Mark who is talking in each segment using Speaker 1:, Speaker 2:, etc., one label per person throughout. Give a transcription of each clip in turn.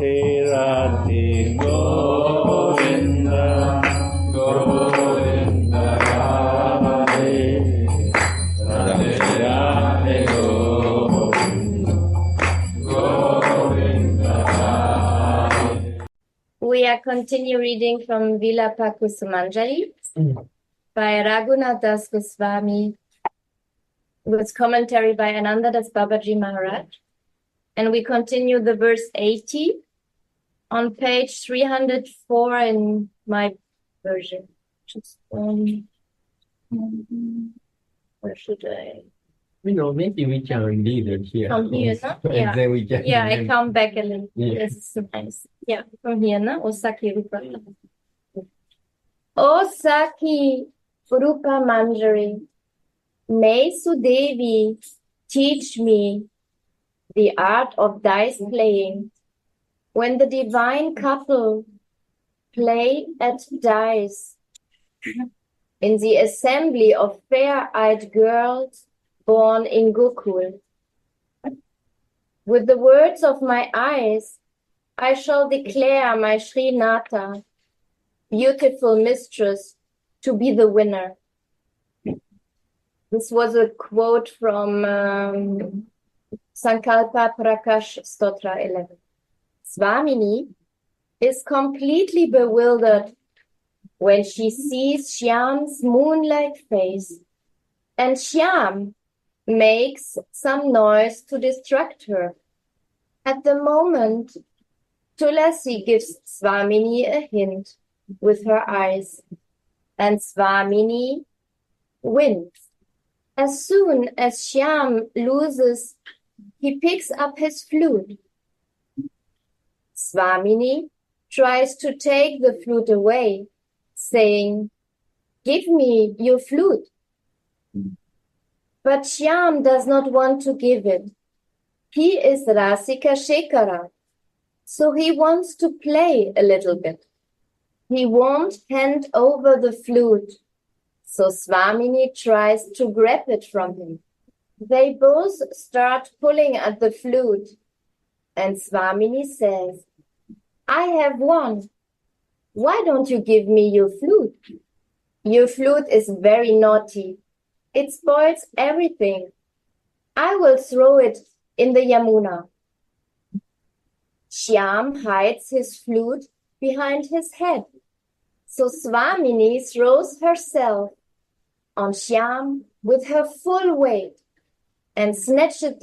Speaker 1: Radhe Govinda Govinda Radhe Radhe Radhe Govinda Govinda Radhe.
Speaker 2: We are continue reading from Vilapa Kusumanjali by Raghunath Das Goswami with commentary by Ananda Das Babaji Maharaj. And we continue the verse 80 on page 304 in my version. Just, where should I?
Speaker 1: Maybe we can read it here.
Speaker 2: From here, no? Yeah.
Speaker 1: And then we can
Speaker 2: I come back a little.
Speaker 1: Yeah.
Speaker 2: This is nice. Yeah, from here, no? Osaki Rupa. Osaki Rupa Manjari, may Sudevi teach me the art of dice playing. When the divine couple play at dice in the assembly of fair-eyed girls born in Gokul. With the words of my eyes, I shall declare my Srinata, beautiful mistress, to be the winner. This was a quote from Sankalpa Prakash Stotra 11. Swamini is completely bewildered when she sees Shyam's moonlight face, and Shyam makes some noise to distract her. At the moment, Tulasi gives Swamini a hint with her eyes, and Swamini wins. As soon as Shyam loses, he picks up his flute. Swamini tries to take the flute away, saying, "Give me your flute." But Shyam does not want to give it. He is Rasika Shekara, so he wants to play a little bit. He won't hand over the flute, so Swamini tries to grab it from him. They both start pulling at the flute, and Swamini says, "I have won. Why don't you give me your flute? Your flute is very naughty. It spoils everything. I will throw it in the Yamuna." Shyam hides his flute behind his head, so Swamini throws herself on Shyam with her full weight and snatches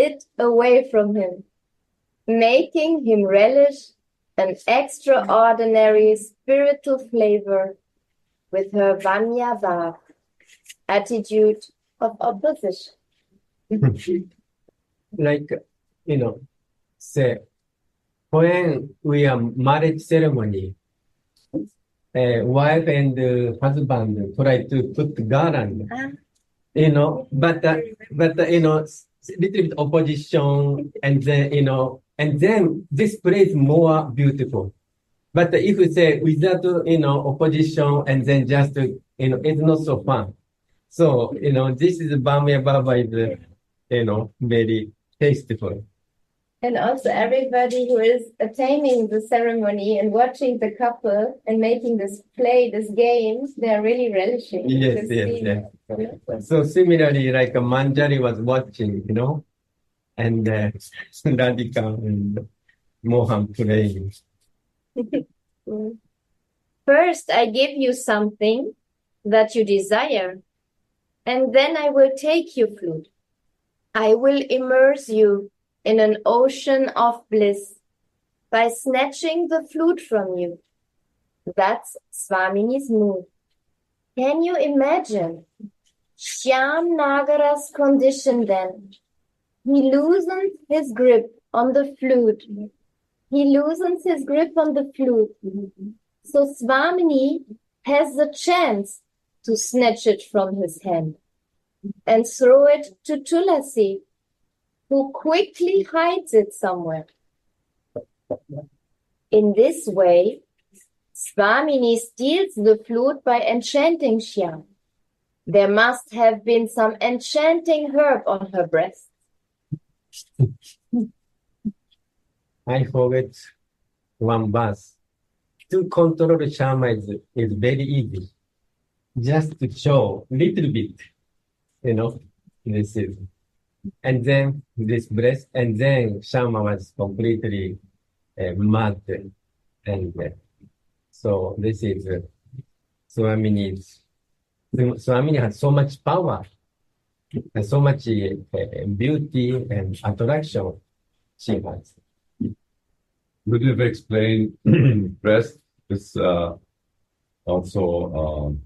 Speaker 2: it away from him, making him relish an extraordinary spiritual flavor with her Vanya Bhav, attitude of opposition.
Speaker 1: Like, say, when we are marriage ceremony, wife and husband try to put garland, but little bit opposition, and then this place more beautiful. But if we say without, opposition, and then just, it's not so fun. So, this is Bamya Baba is, very tasteful.
Speaker 2: And also everybody who is attending the ceremony and watching the couple and making this game, they're really relishing.
Speaker 1: Yes. So similarly, like Manjari was watching, and Radhika and Mohan playing.
Speaker 2: First, I give you something that you desire, and then I will take your flute. I will immerse you in an ocean of bliss by snatching the flute from you. That's Swamini's mood. Can you imagine Shyam Nagara's condition then? He loosens his grip on the flute. So Swamini has the chance to snatch it from his hand and throw it to Tulasi, who quickly hides it somewhere. In this way, Swamini steals the flute by enchanting Shyam. There must have been some enchanting herb on her breast.
Speaker 1: I forget one verse. To control Shama is very easy. Just to show little bit, this is. And then this breath, and then Shama was completely mad. And so this is Swamini. Swamini has so much power and so much beauty and attraction she has.
Speaker 3: Would you explain breath is also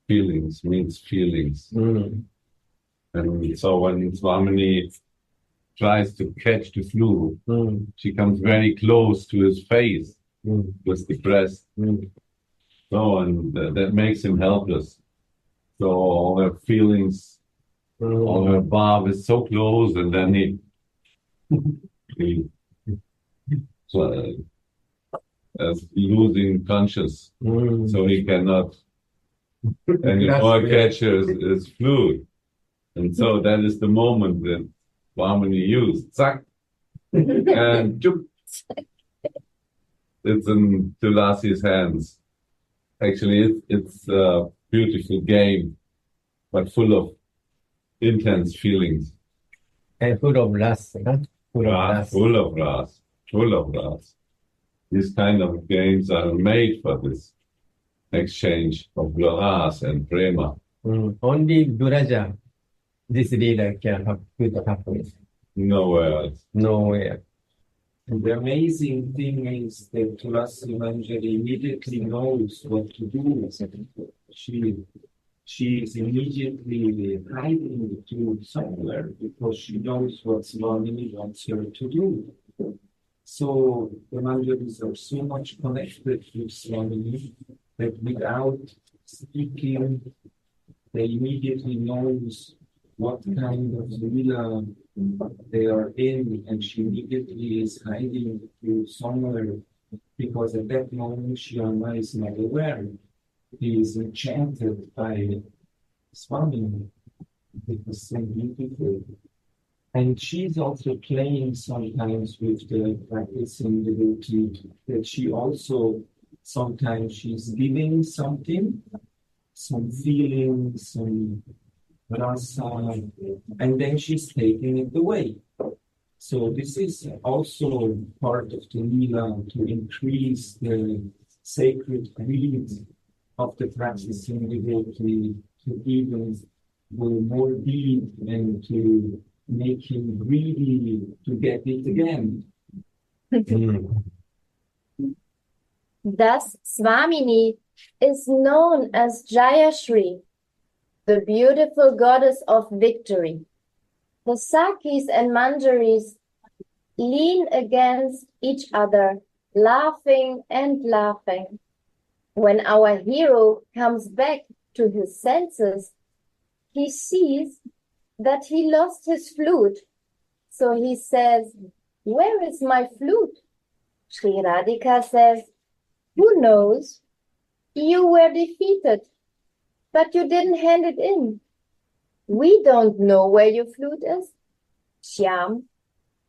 Speaker 3: feelings, means feelings. And so when Swamini tries to catch the flute, she comes very close to his face with the breast. So, and that makes him helpless. So all her feelings, all her barb is so close, and then he losing conscious, so he cannot anymore catch his flute. And so that is the moment that Swamini used. Zack! And choop! It's in Tulasi's hands. Actually, it's a beautiful game, but full of intense feelings.
Speaker 1: And full of lust, huh?
Speaker 3: Full of lust. These kind of games are made for this exchange of gloras and prema.
Speaker 1: Only Duraja, this leader can have good happiness.
Speaker 3: Nowhere else.
Speaker 1: Nowhere.
Speaker 4: And the amazing thing is that Kusumanjali immediately knows what to do. She is immediately hiding to somewhere because she knows what Swamini wants her to do. So the Manjalis are so much connected with Swamini that without speaking, they immediately knows what kind of lila they are in, and she immediately is hiding to somewhere because at that moment Shyama is not aware. He is enchanted by Swamini. It was so beautiful. And she's also playing sometimes with the practicing devotee, that she also sometimes she's giving something, some feeling, some rasa, and then she's taking it away. So this is also part of the lila to increase the sacred greed of the practicing devotee, to even go more deep and to make him greedy to get it again.
Speaker 2: Thus, Swamini is known as Jayashri, the beautiful goddess of victory. The Sakis and Manjaris lean against each other, laughing and laughing. When our hero comes back to his senses, he sees that he lost his flute. So he says, "Where is my flute?" Sri Radhika says, "Who knows? You were defeated, but you didn't hand it in. We don't know where your flute is." Shyam,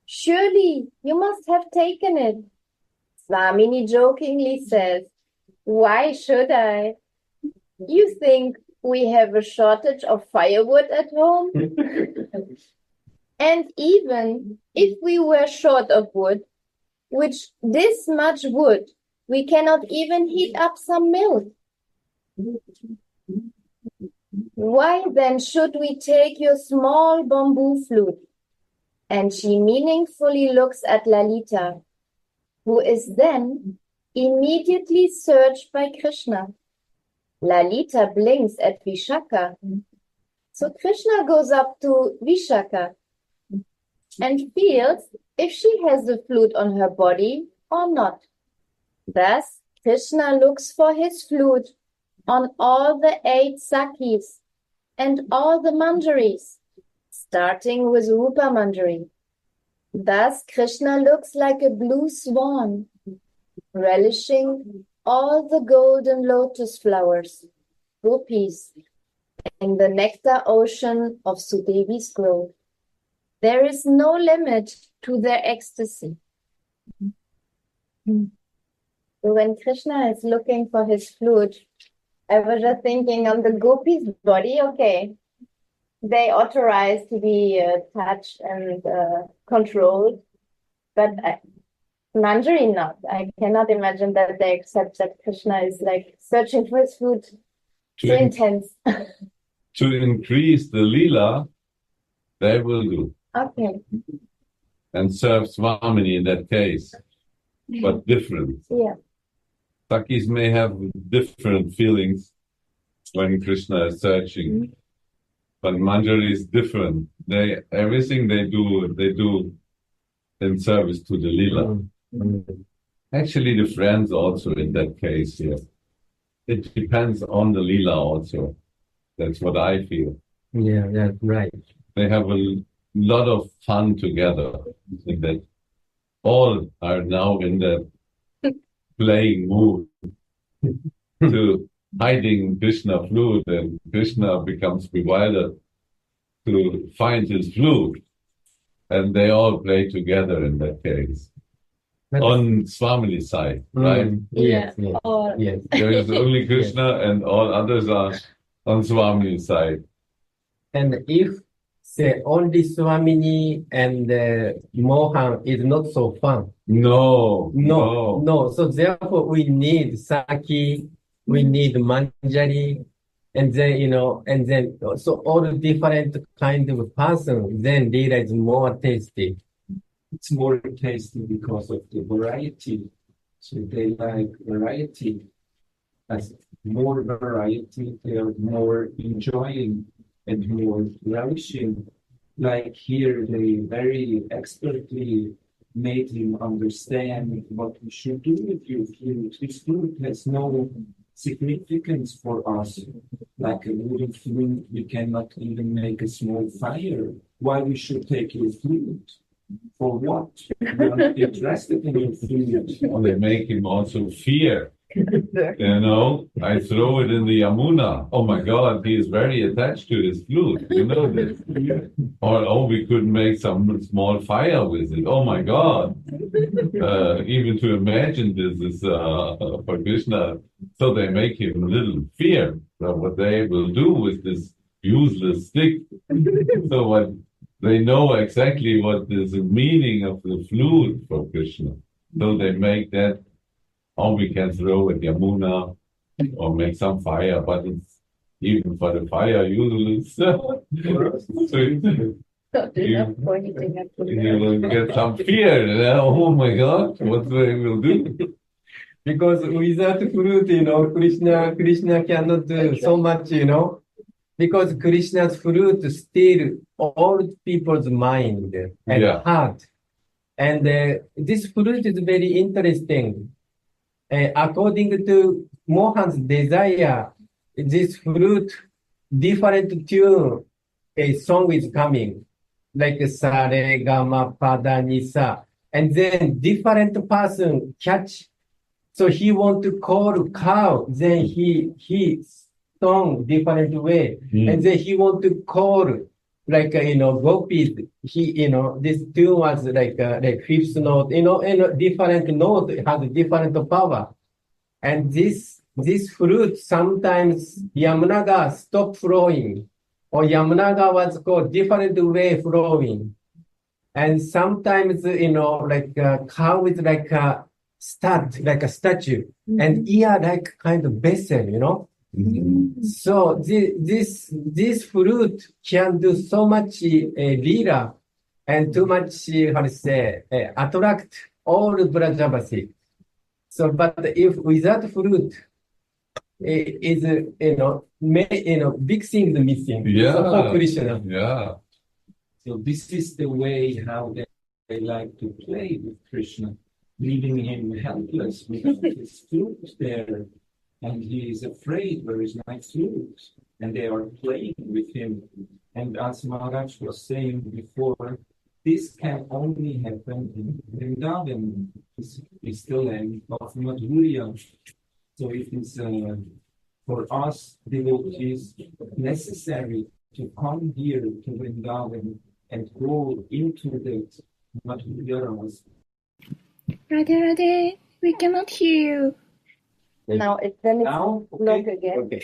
Speaker 2: "Surely you must have taken it." Swamini jokingly says, "Why should I? You think we have a shortage of firewood at home? And even if we were short of wood, which this much wood, we cannot even heat up some milk. Why then should we take your small bamboo flute?" And she meaningfully looks at Lalita, who is then immediately searched by Krishna. Lalita blinks at Vishaka. So Krishna goes up to Vishaka and feels if she has the flute on her body or not. Thus, Krishna looks for his flute on all the 8 Sakis and all the Manjaris, starting with Rupa Manjari. Thus, Krishna looks like a blue swan, relishing all the golden lotus flowers, gopis, in the nectar ocean of Sudevi's grove. There is no limit to their ecstasy. So when Krishna is looking for his flute, I was just thinking on the gopis' body, okay, they authorized to be touched and controlled, but Manjari not. I cannot imagine that they accept that Krishna is like searching for his flute.
Speaker 3: To,
Speaker 2: So
Speaker 3: in-
Speaker 2: intense.
Speaker 3: to increase the lila, they will do.
Speaker 2: Okay.
Speaker 3: And serve Swamini in that case, but different.
Speaker 2: Yeah.
Speaker 3: Sakis may have different feelings when Krishna is searching, but Manjari is different. Everything they do in service to the lila. Actually, the friends also in that case here. It depends on the lila also. That's what I feel.
Speaker 1: Yeah, that's right.
Speaker 3: They have a lot of fun together. In that all are now in that playing mood to hiding Krishna flute, and Krishna becomes bewildered to find his flute, and they all play together in that case. On Swamini's side, right?
Speaker 1: Yes,
Speaker 2: Yeah.
Speaker 1: yes,
Speaker 2: Or
Speaker 1: yes.
Speaker 3: There is only Krishna and all others are on Swamini's side.
Speaker 1: And if, say, only Swamini and Mohan is not so fun.
Speaker 3: No.
Speaker 1: No. So therefore, we need Saki, we need Manjari, and then, so all different kind of person, then Lila is more tasty.
Speaker 4: It's more tasty because of the variety. So they like variety. As more variety, they are more enjoying and more relishing. Like here, they very expertly made him understand what we should do with your flute. This flute has no significance for us. Like a wooden flute, we cannot even make a small fire. Why we should take your flute? For what? We are not interested in your flute.
Speaker 3: Well, they make him also fear. I throw it in the Yamuna. Oh my God, he is very attached to his flute. You know this. Or, we could make some small fire with it. Oh my God. Even to imagine this is for Krishna. So they make him a little fear of what they will do with this useless stick. So what they know exactly what is the meaning of the flute for Krishna. So they make that. Or we can throw at Yamuna or make some fire, but it's even for the fire useless. You will get some fear. Oh my God, what they will do?
Speaker 1: Because without flute, Krishna cannot do so much, because Krishna's flute still all people's mind and heart. And this flute is very interesting. According to Mohan's desire, this flute, different tune, a song is coming, like sa, re, ga, ma, pa, da, ni, sa. And then different person catch. So he want to call cow, then he song different way. And then he want to call like, gopis, this tune was like fifth note, different note has different power. And this flute, sometimes Yamunaga stop flowing, or Yamunaga was called different way flowing. And sometimes, like cow is like a like a statue, and ear like kind of vessel, So this flute can do so much lila and too much, attract all Brajavasi. So, but if without flute, is big things missing.
Speaker 3: Yeah.
Speaker 1: So for Krishna.
Speaker 3: Yeah.
Speaker 4: So this is the way how they like to play with Krishna, leaving him helpless without his flute there. And he is afraid, where is my flute? And they are playing with him. And as Maharaj was saying before, this can only happen in Vrindavan. It's the land of Madhurya. So it is for us devotees necessary to come here to Vrindavan and go into the Madhurya Rasa.
Speaker 5: Radhe Radhe. We cannot hear you.
Speaker 2: Now then it's
Speaker 4: Now,
Speaker 2: look
Speaker 4: okay.
Speaker 2: again.
Speaker 4: Okay.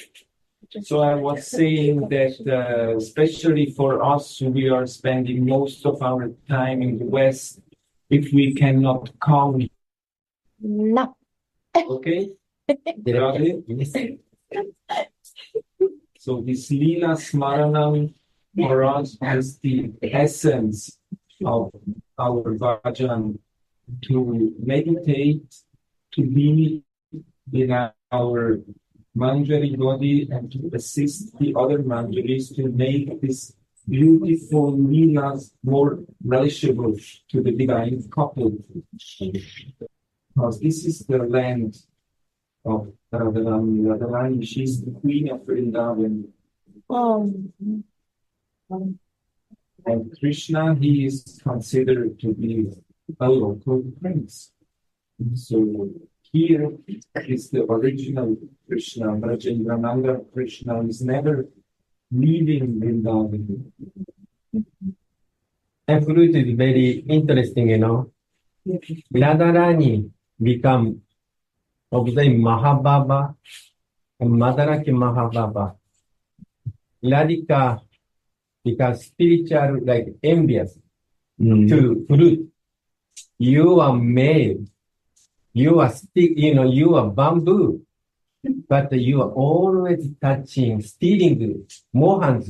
Speaker 4: So I was saying that, especially for us, we are spending most of our time in the West. If we cannot come,
Speaker 2: No.
Speaker 4: okay? Got it? So this Lila Smaranam for us is the essence of our bhajan, to meditate, to be in our Manjari body and to assist the other Manjaris to make this beautiful Leelas more relishable to the divine couple. Because this is the land of Radharani. Radharani, she's the queen of Vrindavan. And Krishna, he is considered to be a local prince. So here is the original Krishna. Brajendrananda Krishna is never leaving Vrindavan.
Speaker 1: And Flute is very interesting, Radharani become of the Mahababa and Madaraki Mahababa. Radhika becomes spiritual, like envious to Flute. You are male. You are stick, you are bamboo, but you are always touching, stealing Mohan's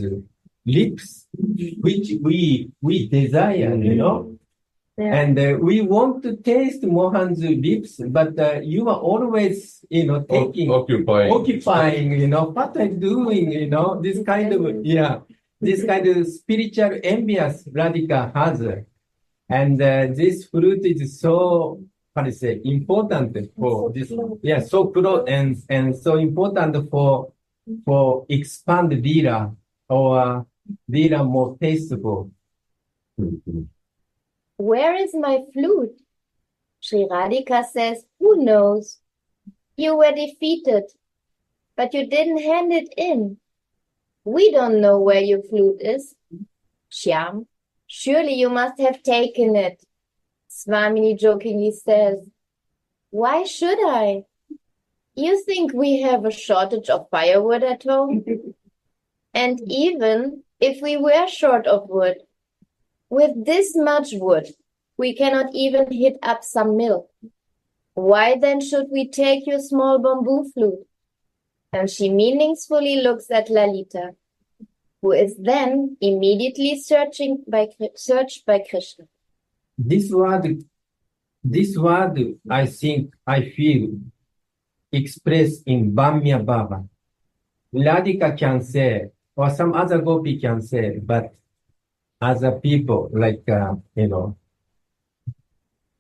Speaker 1: lips, which we desire,
Speaker 2: Yeah.
Speaker 1: And we want to taste Mohan's lips, but you are always, taking, occupying, what I'm doing, this kind of, this kind of spiritual envious Radhika has. And this fruit is so, how to say, important for this, so close and so important for expand Lila or Lila more tasteful.
Speaker 2: Where is my flute? Sri Radhika says, who knows? You were defeated, but you didn't hand it in. We don't know where your flute is. Shyam, surely you must have taken it. Swamini jokingly says, why should I? You think we have a shortage of firewood at home? And even if we were short of wood, with this much wood, we cannot even heat up some milk. Why then should we take your small bamboo flute? And she meaningfully looks at Lalita, who is then immediately searched by Krishna.
Speaker 1: This word, I feel, expressed in Bamya Baba. Radhika can say, or some other gopi can say, but other people, like,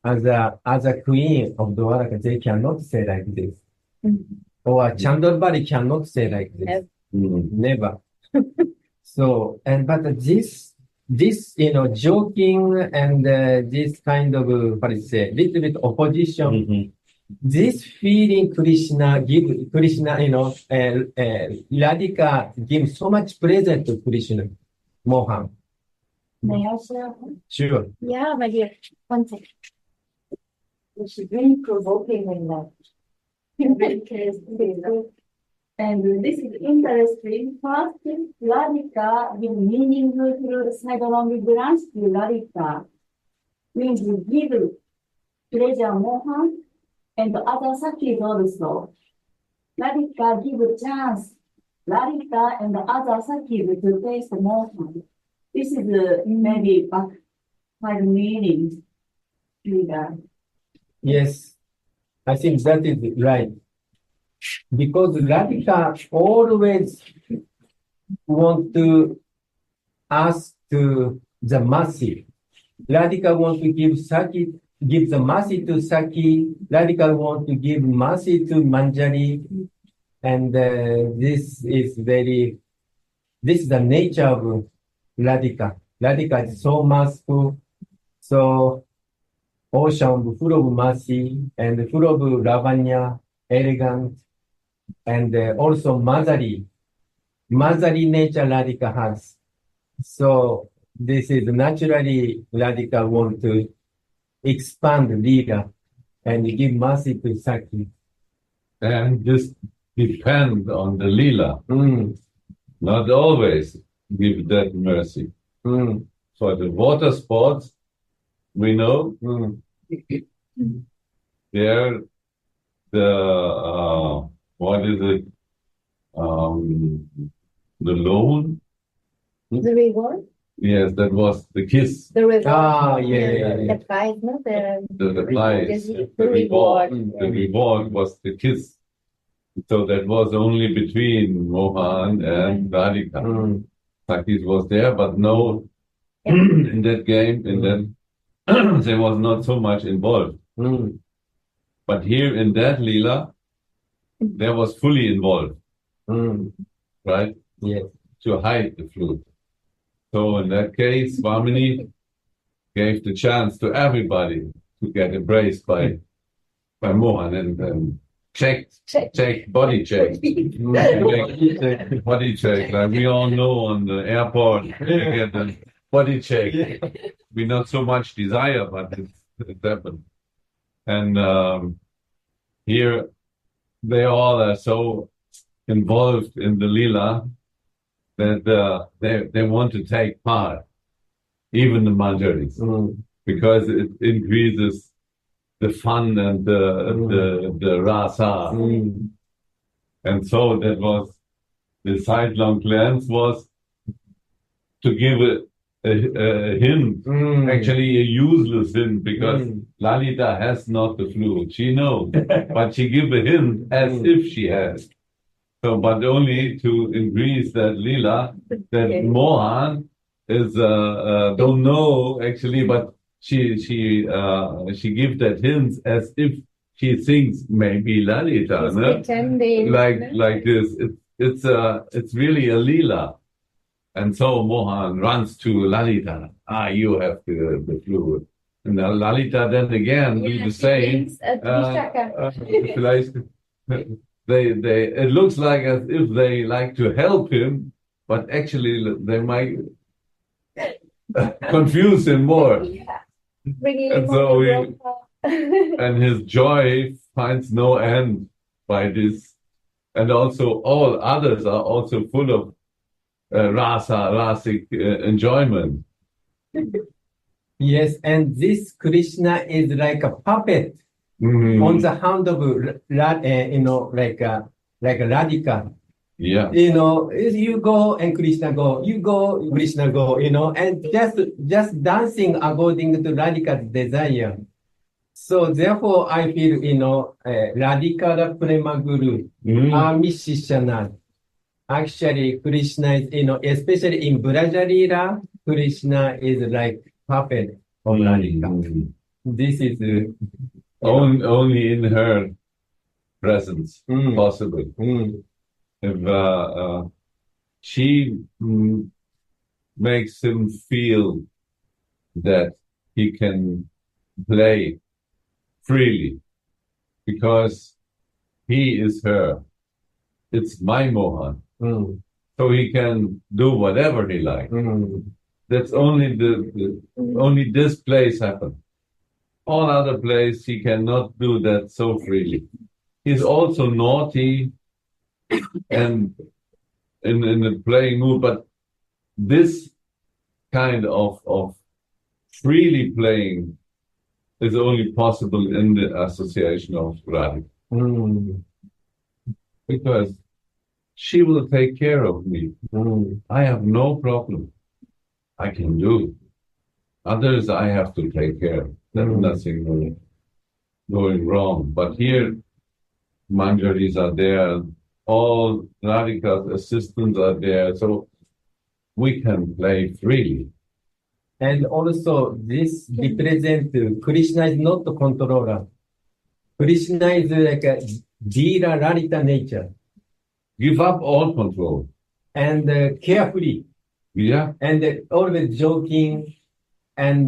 Speaker 1: as a queen of Dwaraka, they cannot say like this. Or Chandarbari cannot say like this. Never. So, but this, joking and this kind of, little bit opposition, this feeling Radhika gives so much pleasure to Krishna, Mohan.
Speaker 6: May I share?
Speaker 1: Sure.
Speaker 2: Yeah, my dear. One second.
Speaker 6: It's very provoking in that. Very careful. And this is interesting. First, Radhika, the meaning through the side along with the dance to Radhika means you give pleasure Mohan and the other Sakis also. Radhika give a chance. Radhika and the other Sakis to taste Mohan. This is maybe back meaning to that.
Speaker 1: Yes, I think that is right. Because Radhika always want to ask to the mercy. Radhika want to give the mercy to Saki. Radhika want to give mercy to Manjari. And this is the nature of Radhika. Radhika is so merciful, so ocean full of mercy and full of lavanya, elegant, and also motherly nature Radhika has. So this is naturally Radhika want to expand Lila and give mercy to Saki.
Speaker 3: And this depends on the lila.
Speaker 1: Mm.
Speaker 3: Not always give that mercy.
Speaker 1: Mm.
Speaker 3: For the water sports, we know
Speaker 1: Mm.
Speaker 3: there the what is it? The loan.
Speaker 2: The reward?
Speaker 3: Yes, that was the kiss.
Speaker 2: The reward.
Speaker 1: Ah, yeah.
Speaker 2: The prize, no?
Speaker 3: The prize,
Speaker 2: The
Speaker 3: the reward.
Speaker 2: reward.
Speaker 3: The reward was the kiss. So that was only between Mohan and Radhika.
Speaker 1: Mm.
Speaker 3: Sakis was there, but no,
Speaker 2: Yeah.
Speaker 3: in that game, in that there was not so much involved.
Speaker 1: Mm.
Speaker 3: But here in that Leela, there was fully involved,
Speaker 1: Mm.
Speaker 3: right?
Speaker 1: Yes.
Speaker 3: To hide the flute. So in that case, Vamini gave the chance to everybody to get embraced by Mohan and check, body check. Body check, like we all know on the airport, you get the body check. We not so much desire, but it happened. And here they all are so involved in the lila that they want to take part, even the Manjaris, because it increases the fun and the rasa. And so that was the sidelong glance was to give a hint, actually a useless hint, because Lalita has not the flute. She knows, but she give a hint as if she has. So, but only to increase that lila, that Mohan is don't know actually, but she gives that hints as if she thinks maybe Lalita,
Speaker 2: He's
Speaker 3: no?
Speaker 2: pretending.
Speaker 3: like this. It's really a lila. And so Mohan runs to Lalita. You have the flute. And Lalita then again do the same. It looks like as if they like to help him, but actually they might confuse him more. And so and his joy finds no end by this. And also all others are also full of rasic enjoyment.
Speaker 1: Yes, and this Krishna is like a puppet on the hand of, like a Radhika.
Speaker 3: Yeah.
Speaker 1: You go and Krishna go, you go, Krishna go, and just dancing according to Radhika's desire. So therefore, I feel, Radhika Prema Guru, Amishishana. Actually, Krishna is, especially in Brajalila, Krishna is like puppet of Radhika. This is
Speaker 3: only in her presence possible. If she makes him feel that he can play freely because he is her. It's my Mohan. So he can do whatever he likes. That's only only this place happens. All other places he cannot do that so freely. He's also naughty and in the playing mood, but this kind of freely playing is only possible in the association of Radhika. Because she will take care of me. I have no problem. I can do. Others I have to take care of. There's nothing going wrong. But here, Manjaris are there. All Radhika's assistants are there. So we can play freely.
Speaker 1: And also, this represents Krishna is not the controller. Krishna is like a Dhira Lalita nature.
Speaker 3: Give up all control.
Speaker 1: And carefree.
Speaker 3: Yeah.
Speaker 1: And always joking and,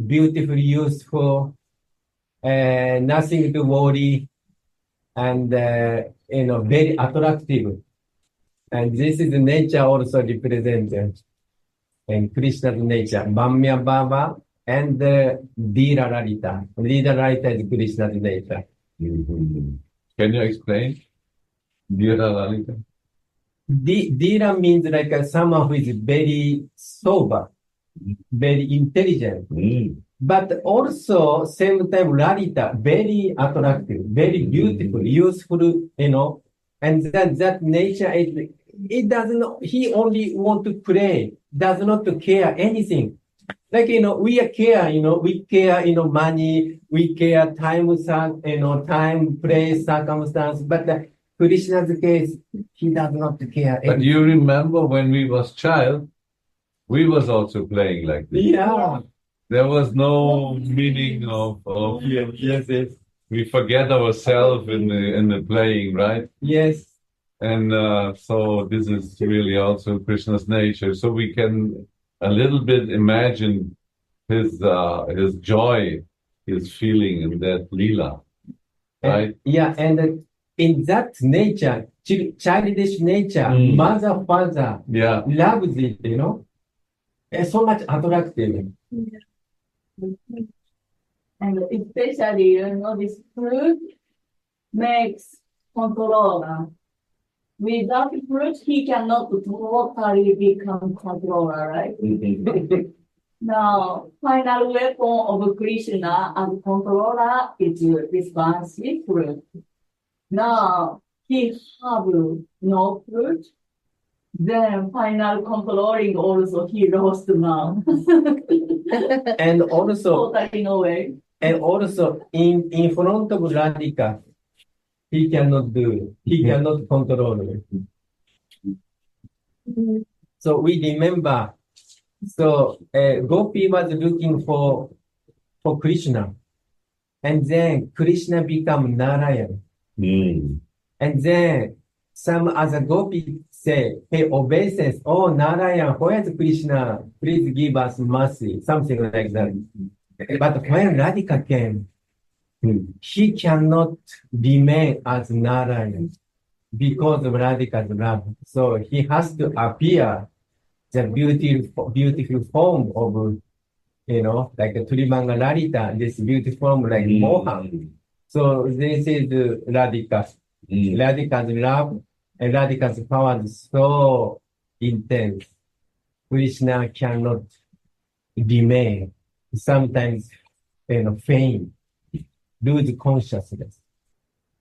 Speaker 1: beautiful, useful, nothing to worry, and, very attractive. And this is the nature also represented in Krishna's nature. Bhamya Bhava, and Dhira Lalita. Dhira Lalita is Krishna's nature.
Speaker 3: Mhm. Can you explain? Dhira Lalita?
Speaker 1: Dhira means like someone who is very sober, very intelligent, but also same time Lalita, very attractive, very beautiful, useful, and then that nature is, it doesn't, he only want to play, does not care anything. Like, we care, we care, money, we care time, time, place, circumstance, but Krishna's case, he does not care
Speaker 3: But
Speaker 1: anything.
Speaker 3: you remember when we was child, we was also playing like this.
Speaker 1: Yeah.
Speaker 3: There was no meaning of
Speaker 1: Yes.
Speaker 3: we forget ourselves in the playing, right?
Speaker 1: Yes.
Speaker 3: And so this is really also Krishna's nature. So we can a little bit imagine his joy, his feeling in that lila, right?
Speaker 1: And in that nature, childish nature, mother, father, loves it, It's so much attractive.
Speaker 6: And especially, this fruit makes controller. Without fruit, he cannot totally become controller, right? Now, final weapon of Krishna as controller is this fancy fruit. Now, he have no fruit. Then final controlling also he lost now.
Speaker 1: And also,
Speaker 6: totally no way.
Speaker 1: And also in front of Radhika, he cannot do it. He cannot control it. So we remember, Gopi was looking for Krishna. And then Krishna become Narayan. And then some other Gopi say, hey, obeisance, oh Narayan, where's Krishna? Please give us mercy. Something like that. But when Radhika came, he cannot remain as Narayan because of Radhika's love. So he has to appear the beautiful form of, like a Tulimanga Lalita, this beautiful form like Mohan. So this is Radhika. Radhika's love and Radhika's power is so intense. Krishna cannot remain. Sometimes, faint, lose consciousness.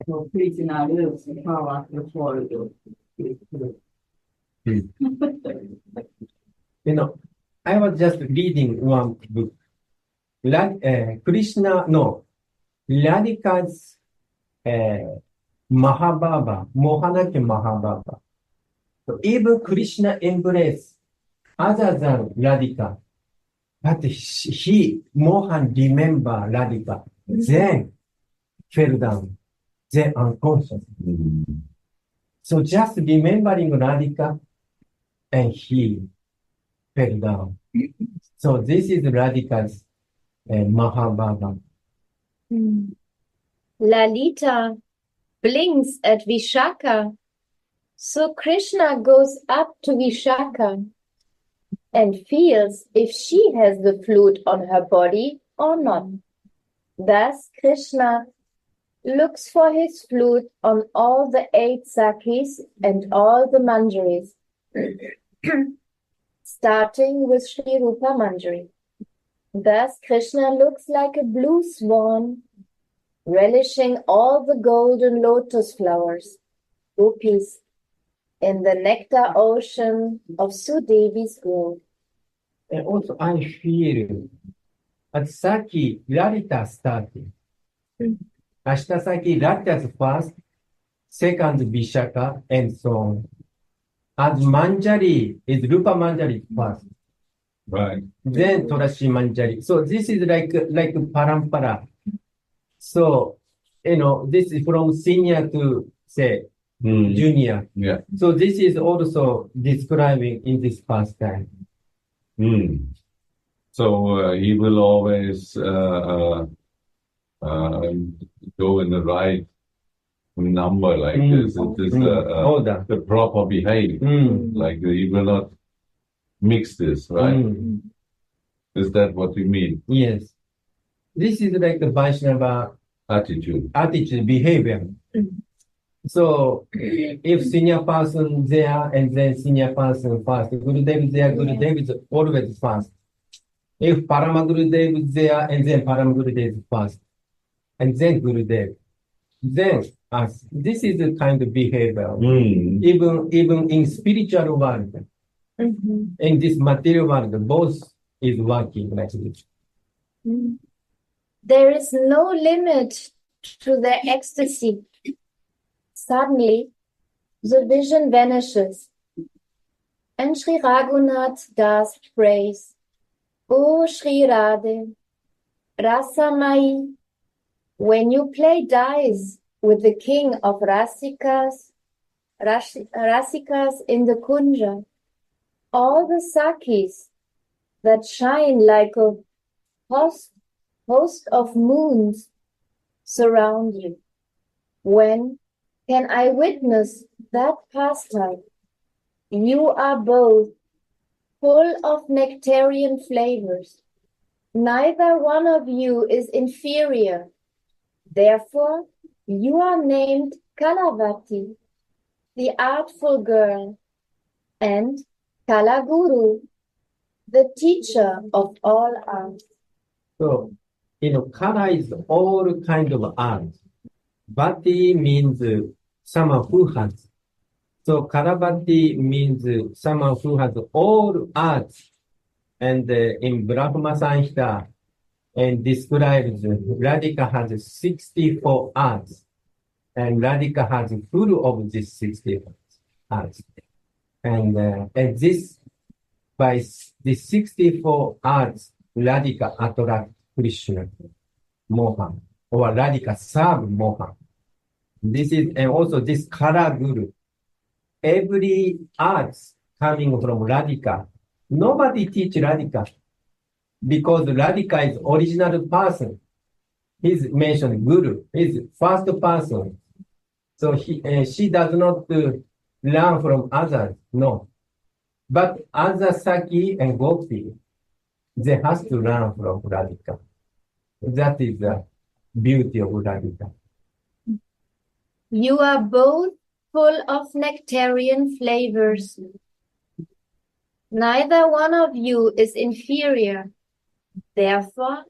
Speaker 6: So Krishna loses power before
Speaker 1: I was just reading one book. Radhika's Mahababa, Mohanaki Mahababa. So even Krishna embraced other than Radhika. But Mohan remember Radhika, then fell down, then unconscious. So just remembering Radhika, and he fell down. So this is Radhika's Mahababa.
Speaker 2: Lalita blinks at Vishaka. So Krishna goes up to Vishaka and feels if she has the flute on her body or not. Thus Krishna looks for his flute on all the 8 sakis and all the manjaris, starting with Sri Rupa Manjari. Thus Krishna looks like a blue swan, relishing all the golden lotus flowers, gopis, in the nectar ocean of Sudevi's grove.
Speaker 1: And also I feel at Saki, Lalita started. Ashtasaki, Lalita's first, second Vishaka, and so on. As Manjari is Rupa Manjari first.
Speaker 3: Right.
Speaker 1: Then Tulasi Manjari. So this is like parampara. So, this is from senior to, say, junior.
Speaker 3: Yeah.
Speaker 1: So this is also describing in this pastime.
Speaker 3: So he will always go in the right number like this. It is the proper behavior. Like he will not mix this, right? Is that what you mean?
Speaker 1: Yes. This is like the Vaishnava
Speaker 3: Attitude.
Speaker 1: behavior. So if senior person there and then senior person first, Gurudev is there, Gurudev is always first. If Paramagurudev is there and then Paramagurudev is first, and then Gurudev, then us. This is the kind of behavior. Even in spiritual world, in this material world, both is working like this.
Speaker 2: There is no limit to their ecstasy. Suddenly, the vision vanishes, and Sri Raghunath Das prays, O Sri Radhe, Rasamai, when you play dice with the king of Rasikas in the Kunja, all the Sakis that shine like a host of moons surround you. When can I witness that pastime? You are both full of nectarian flavors. Neither one of you is inferior. Therefore, you are named Kalavati, the artful girl, and Kalaguru, the teacher of all arts.
Speaker 1: So, Kala is all kind of art. Bhati means someone who has. So Kalavati means someone who has all arts. And in Brahma Samhita, and describes Radhika has 64 arts. And Radhika has full of these 64 arts. And this, by the 64 arts, Radhika attracts Krishna, Mohan, or Radhika serve Mohan. This is, and also this Kala Guru. Every arts coming from Radhika. Nobody teach Radhika because Radhika is original person. He's mentioned Guru, he's first person. So she does not learn from others, no. But other Saki and Gopi, they have to learn from Radhika. That is the beauty of Radhika.
Speaker 2: You are both full of nectarian flavors. Neither one of you is inferior. Therefore,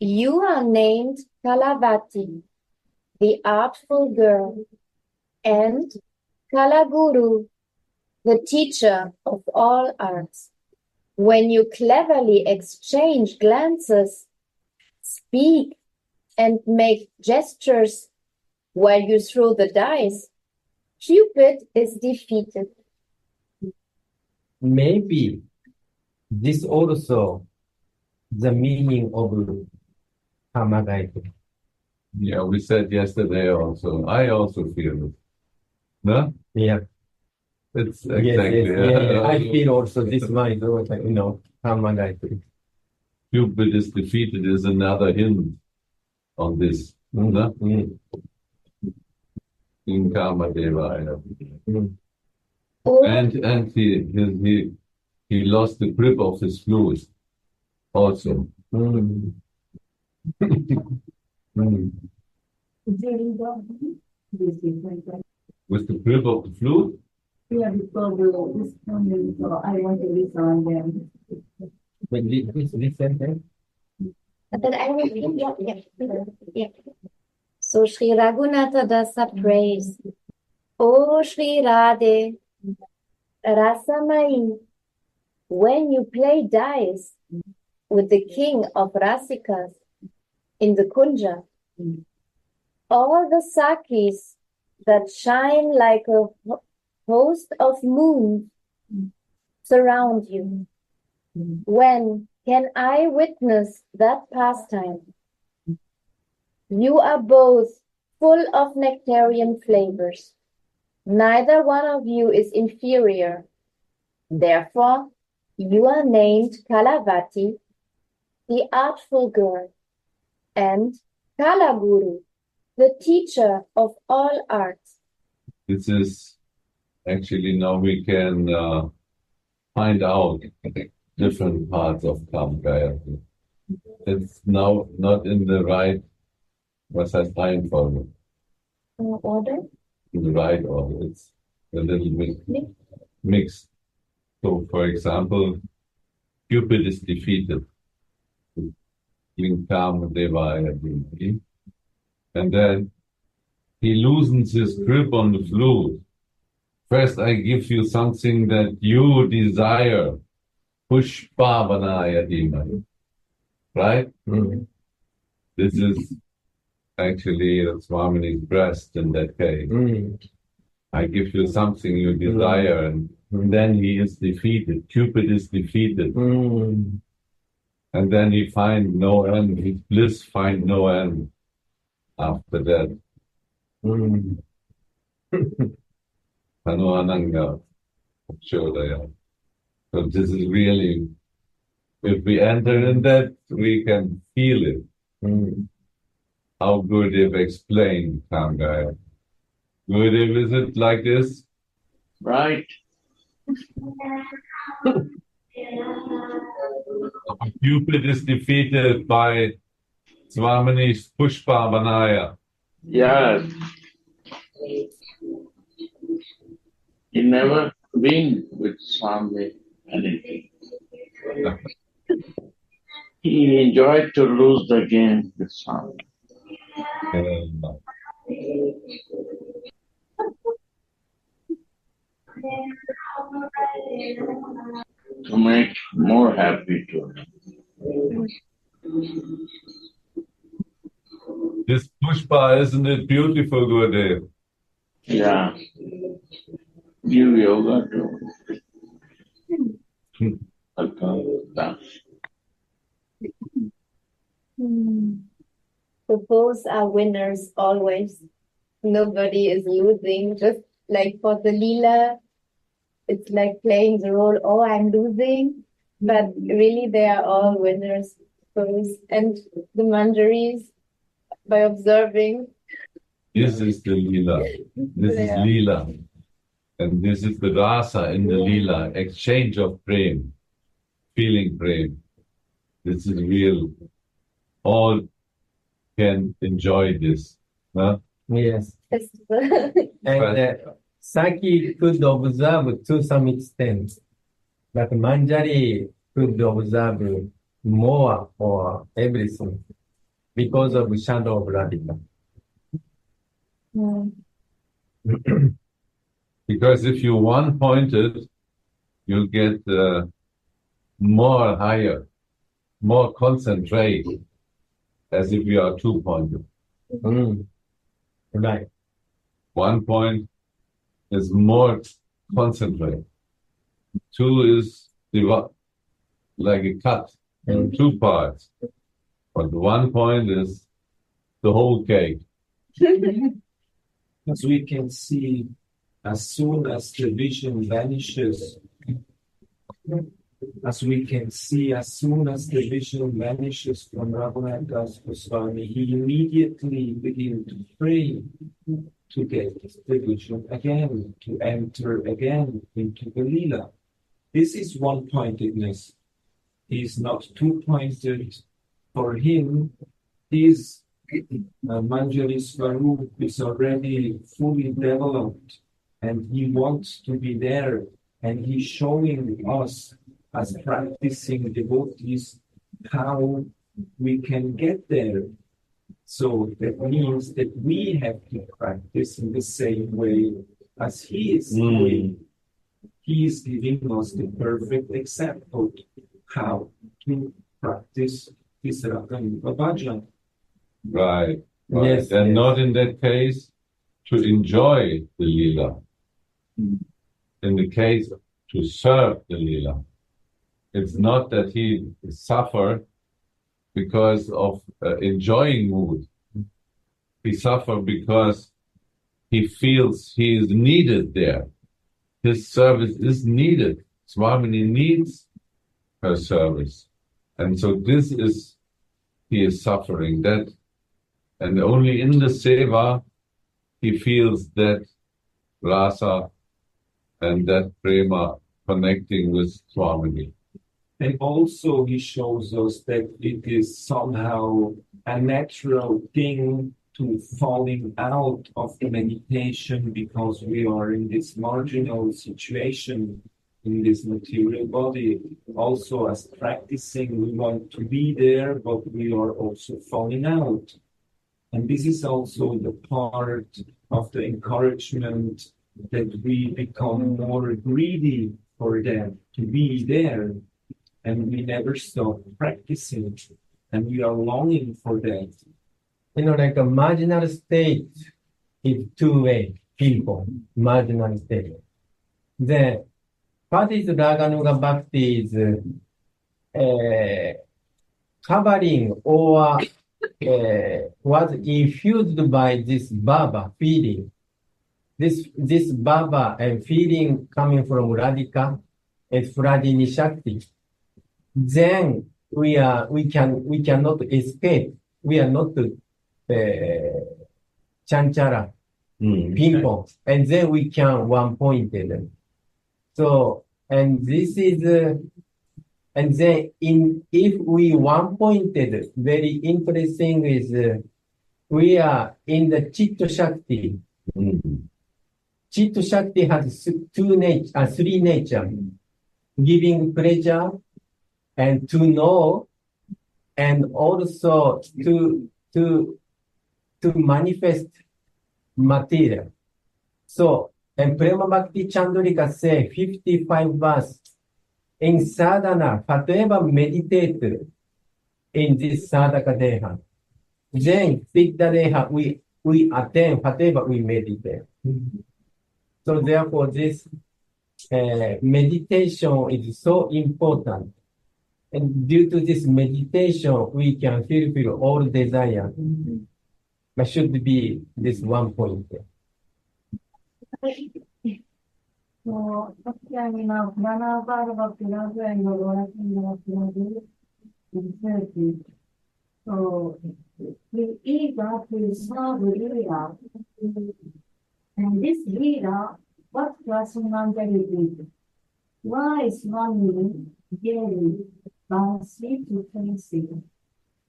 Speaker 2: you are named Kalavati, the artful girl, and Kalaguru, the teacher of all arts. When you cleverly exchange glances, speak, and make gestures while you throw the dice, Cupid is defeated.
Speaker 1: Maybe this also the meaning of Kamagaita.
Speaker 3: Yeah, we said yesterday also. I also feel it. No?
Speaker 1: Yeah.
Speaker 3: It's exactly.
Speaker 1: Yeah. I feel also this mind, Kamagaita.
Speaker 3: Cupid is defeated is another hint on this. No? In Kamadeva. And he lost the grip of his flute also. With the grip of the flute?
Speaker 6: Yeah, because this one, so I want to listen them.
Speaker 1: But this sentence?
Speaker 2: But I will, yeah. So Sri Raghunatha Dasa prays, O Sri Radhe, Rasamai, when you play dice with the king of Rasikas in the Kunja, all the Sakis that shine like a host of moons surround you. When can I witness that pastime? You are both full of nectarian flavors. Neither one of you is inferior. Therefore, you are named Kalavati, the artful girl, and Kalaguru, the teacher of all arts.
Speaker 3: This is actually now we can find out different parts of Kam Gayatri. It's now not in the right, was heißt Reihenfolge?
Speaker 2: Order?
Speaker 3: In the right order. It's a little bit mixed. So, for example, Cupid is defeated. Kam Devaya Dhimaki. And then he loosens his grip on the flute. First, I give you something that you desire. Pushpa Vanaya Dhimaki. Right?
Speaker 1: Mm.
Speaker 3: This is actually Swamini's breast in that case.
Speaker 1: Mm.
Speaker 3: I give you something you desire, and then he is defeated. Cupid is defeated.
Speaker 1: Mm.
Speaker 3: And then he finds no end. His bliss finds no end after that.
Speaker 1: Mm.
Speaker 3: Tanuananga Shodaya. So this is really, if we enter in that, we can feel it.
Speaker 1: Mm.
Speaker 3: How Gurudev explained Kamgaya. Gurudev, is it like this?
Speaker 5: Right.
Speaker 3: Cupid is defeated by Swamini's Pushpa Vanaya.
Speaker 5: Yes. He never win with Swami anything. He enjoyed to lose the game with Swami. To make more happy to him.
Speaker 3: This Pushpa, isn't it beautiful, Gurudev?
Speaker 5: Yeah. Give yoga to
Speaker 2: So both are winners always. Nobody is losing. Just like for the Leela, it's like playing the role, oh, I'm losing. But really, they are all winners. Both. And the Manjaris, by observing.
Speaker 3: This is the Leela. This is Leela. And this is the rasa in the Leela, exchange of prem, feeling prem. This is real. All can enjoy this. Huh?
Speaker 1: Yes. And Saki could observe to some extent, but Manjari could observe more for everything because of shadow of Radhika.
Speaker 3: Because if you one-pointed, you'll get more higher, more concentrate, as if you are two-pointed.
Speaker 1: Right.
Speaker 3: 1 point is more concentrate. 2 is like a cut in 2 parts. But 1 point is the whole cake.
Speaker 4: As we can see, as soon as the vision vanishes, as we can see, as soon as the vision vanishes from Raghunath Das Goswami, he immediately begins to pray to get the vision again, to enter again into the Leela. This is one-pointedness. He is not two-pointed. For him, his Manjari Swarup is already fully developed, and he wants to be there, and he's showing us as practicing devotees how we can get there. So that means that we have to practice in the same way as he is doing. He is giving us the perfect example how to practice this Raganuga bhajan.
Speaker 3: Right.
Speaker 1: Yes,
Speaker 3: And
Speaker 1: yes.
Speaker 3: not in that case to enjoy the Leela. In the case to serve the Leela. It's not that he suffered because of enjoying mood. He suffered because he feels he is needed there. His service is needed. Swamini needs her service. And so this is, he is suffering that. And only in the seva, he feels that rasa and that prema connecting with Swamini.
Speaker 4: And also he shows us that it is somehow a natural thing to falling out of the meditation because we are in this marginal situation in this material body. Also as practicing, we want to be there, but we are also falling out. And this is also the part of the encouragement that we become more greedy for that, to be there. And we never stop practicing. And we are longing for that.
Speaker 1: Like a marginal state is two-way people, marginal state. Then, what is Raganuga Bhakti is covering or was infused by this Baba feeling. This Baba and feeling coming from Radhika and Fradini Shakti. Then we cannot escape. We are not chanchara people, and then we can one-pointed. So, and this is, and then if we one-pointed, very interesting is we are in the Chitta Shakti. Chitta Shakti has three nature, giving pleasure and to know, and also to manifest material. So, and Prema Bhakti Chandrika say 55 verse in sadhana, whatever meditate in this sadhaka deha, then siddha deha we attain whatever we meditate. So therefore this meditation is so important. And due to this meditation, we can fulfill all desire. But should be this one point.
Speaker 6: So, so we eager to serve Leela, and this Leela, what Kusumanjali did? Why is one daily Bansi to Tracy?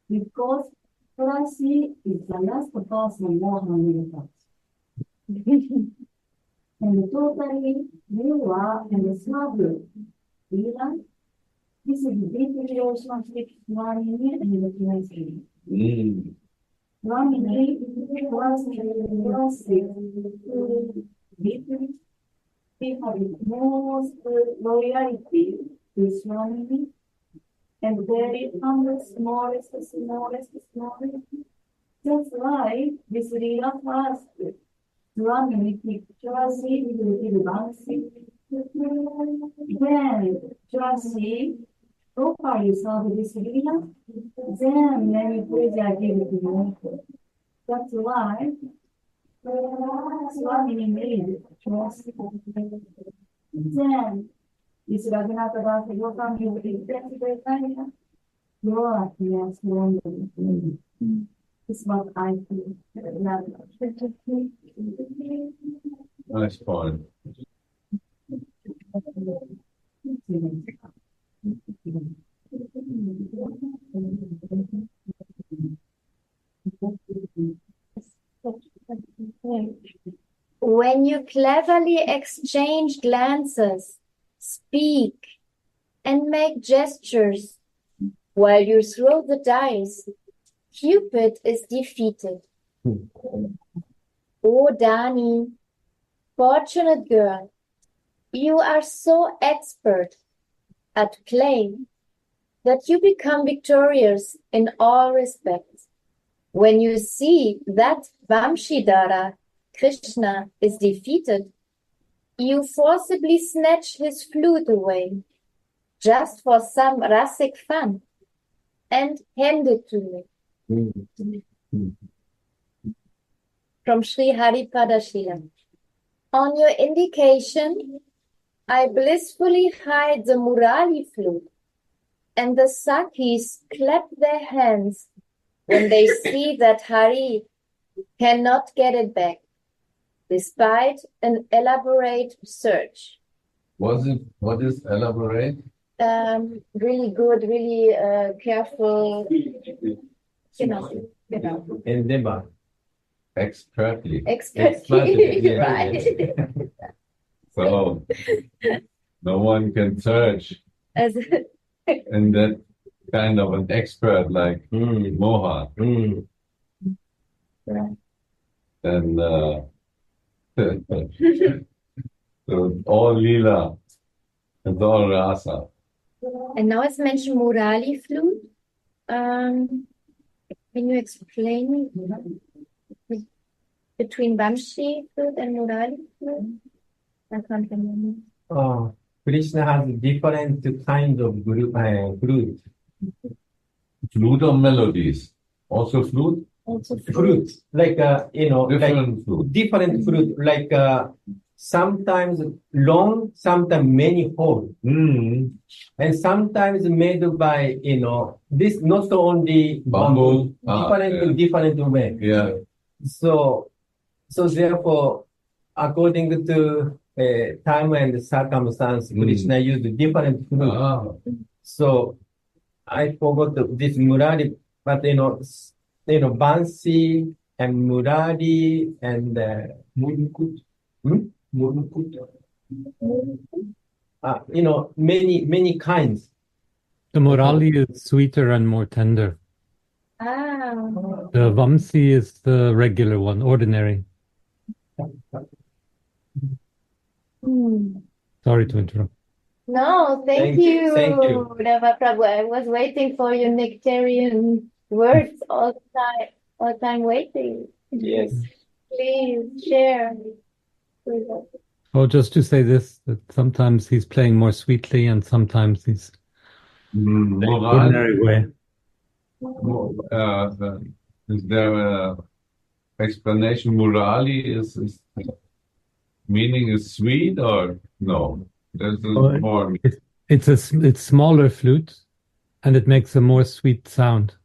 Speaker 6: Because Tracy is the last person born on miracles. And totally Leela and serve Leela. This is the deep relationship Swamini and the Tracy. Swamini was deeply. We have most loyalty to Swamini and very humble, smallest. Just like this Leela fast, Swamini pictures it with Bansi. Then Tracy properly serve this Leela, then many pleasure given to you. That's why Swamini made Tracy. Then this Raghunatha Das Yoga you will your happiness longer. It's what I feel.
Speaker 3: Nice point.
Speaker 2: When you cleverly exchange glances, speak, and make gestures while you throw the dice, Cupid is defeated. Oh, Dani, fortunate girl, you are so expert at play that you become victorious in all respects. When you see that Vamshidhara, Krishna, is defeated, you forcibly snatch his flute away, just for some rasic fun, and hand it to me. From Sri Haripada Shila. On your indication, I blissfully hide the Murali flute, and the Sakis clap their hands when they see that Hari cannot get it back, despite an elaborate search.
Speaker 3: What is elaborate?
Speaker 2: really good, really careful.
Speaker 1: Endeavor.
Speaker 3: Expertly.
Speaker 2: Expertly,
Speaker 1: Yes,
Speaker 2: right?
Speaker 3: So no one can search
Speaker 2: As
Speaker 3: in that kind of an expert like
Speaker 1: Mm.
Speaker 3: Mohan.
Speaker 1: Mm.
Speaker 3: And so all Leela, it's all Rasa.
Speaker 2: and now it's mentioned Murali flute. Can you explain between Vamshi flute and Murali flute? I can't remember.
Speaker 1: Krishna has different kinds of flute.
Speaker 3: Flute or melodies? Also flute?
Speaker 2: Also
Speaker 1: Fruit, like
Speaker 3: Different flute.
Speaker 1: different fruit, like sometimes long, sometimes many whole,
Speaker 3: Mm.
Speaker 1: and sometimes made by this not only
Speaker 3: Bamboo.
Speaker 1: different way.
Speaker 3: Yeah.
Speaker 1: So therefore, according to time and circumstance, Krishna used different fruit.
Speaker 3: Ah.
Speaker 1: So I forgot this Murari, but Bansi and Murari and Murmukut. Murmukut. Many kinds.
Speaker 7: The Murali is sweeter and more tender. The Vamsi is the regular one, ordinary. Sorry to interrupt.
Speaker 2: No, thank you.
Speaker 1: Thank you.
Speaker 2: Rava Prabhu. I was waiting for your nectarian words all time waiting.
Speaker 1: Yes.
Speaker 2: Please share with us.
Speaker 7: Oh, just to say this, that sometimes he's playing more sweetly and sometimes he's ordinary way.
Speaker 3: Is there a explanation? Murali is meaning is sweet or no? There's more.
Speaker 7: It's smaller flute, and it makes a more sweet sound,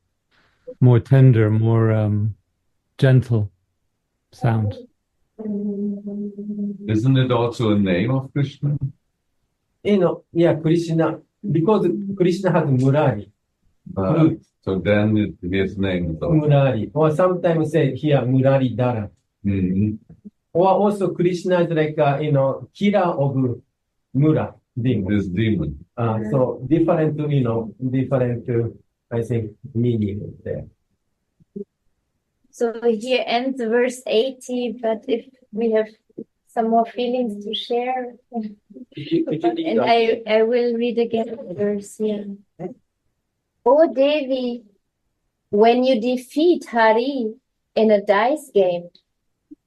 Speaker 7: more tender, more gentle sound.
Speaker 3: Isn't it also a name of Krishna?
Speaker 1: Krishna, because Krishna has Murari. Flute.
Speaker 3: So then his name is also.
Speaker 1: Murari. Or sometimes say here Murari Dara.
Speaker 3: Mm-hmm.
Speaker 1: Or also Krishna is like killer of Mura demon.
Speaker 3: This demon.
Speaker 1: So different, I think, meaning there.
Speaker 2: So here ends verse 80, but if we have some more feelings to share, and I will read again the verse here. O Devi, when you defeat Hari in a dice game,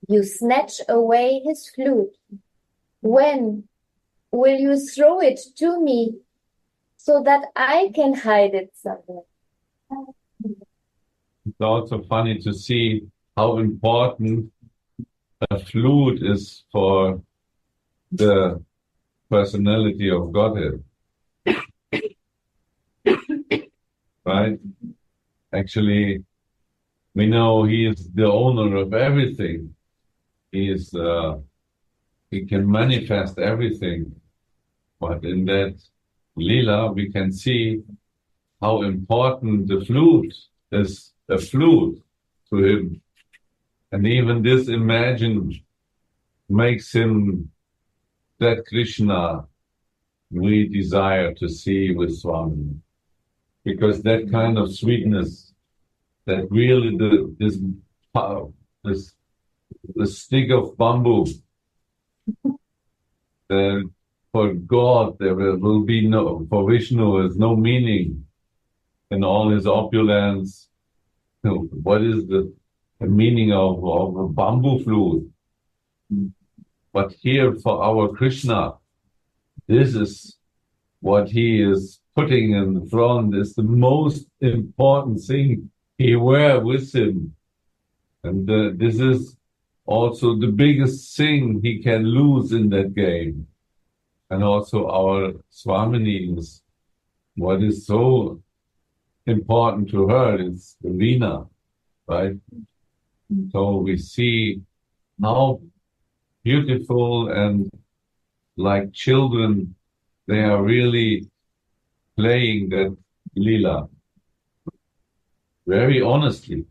Speaker 2: you snatch away his flute. When will you throw it to me so that I can hide it somewhere?
Speaker 3: It's also funny to see how important a flute is for the personality of Godhead. Right? Actually, we know he is the owner of everything. He can manifest everything. But in that Leela, we can see how important the flute is, a flute to him. And even this imagine makes him that Krishna we desire to see with Swami. Because that kind of sweetness, that really the stick of bamboo, for God there will be no, for Vishnu is no meaning in all his opulence. What is the meaning of a bamboo flute? But here for our Krishna, this is what he is putting in front, is the most important thing he wear with him. And this is also the biggest thing he can lose in that game. And also our Swamini is, what is so important to her is the Veena, right? So we see how beautiful and like children, they are really playing that lila very honestly.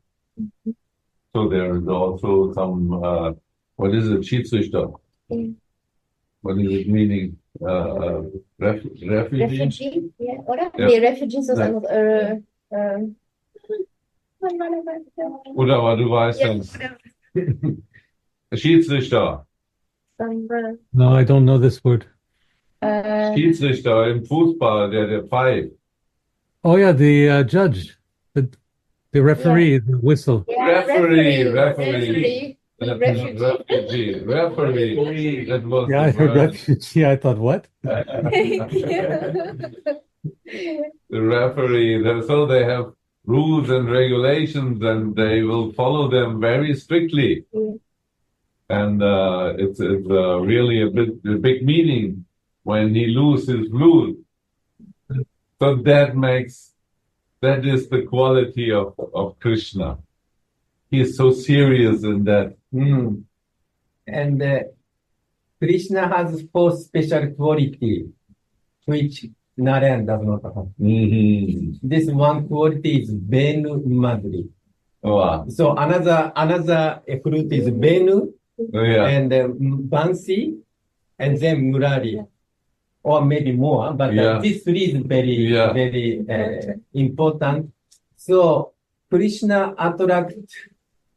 Speaker 3: So there is also some, what is it, Schiedsrichter?
Speaker 2: Mm.
Speaker 3: What is it meaning? Refugee?
Speaker 2: Refugee, yeah, oder?
Speaker 3: Ja.
Speaker 2: Nee, Refugees ist
Speaker 3: Ja.
Speaker 2: anders.
Speaker 3: Oder aber du weißt
Speaker 2: Ja,
Speaker 3: das. Schiedsrichter.
Speaker 7: No, I don't know this word.
Speaker 3: Schiedsrichter im Fußball, der pfeift.
Speaker 7: Oh yeah, the judge, the referee, the whistle.
Speaker 2: yeah,
Speaker 3: Referee.
Speaker 2: Refugee.
Speaker 3: Referee. That was
Speaker 7: Yeah, I
Speaker 3: the
Speaker 7: heard
Speaker 3: word.
Speaker 7: refugee. I thought, what?
Speaker 3: The referee. So they have rules and regulations, and they will follow them very strictly.
Speaker 2: Mm.
Speaker 3: And it's really a big meaning when he loses flute. So that is the quality of Krishna. He is so serious in that.
Speaker 1: Mm. And Krishna has four special quality, which Narayan does not have.
Speaker 3: Mm-hmm.
Speaker 1: This one quality is Venu Madhuri.
Speaker 3: Wow.
Speaker 1: So another flute is Venu
Speaker 3: Yeah.
Speaker 1: and Bansi and then Murari. Or maybe more, but
Speaker 3: Yeah.
Speaker 1: these three is very important. So Krishna attract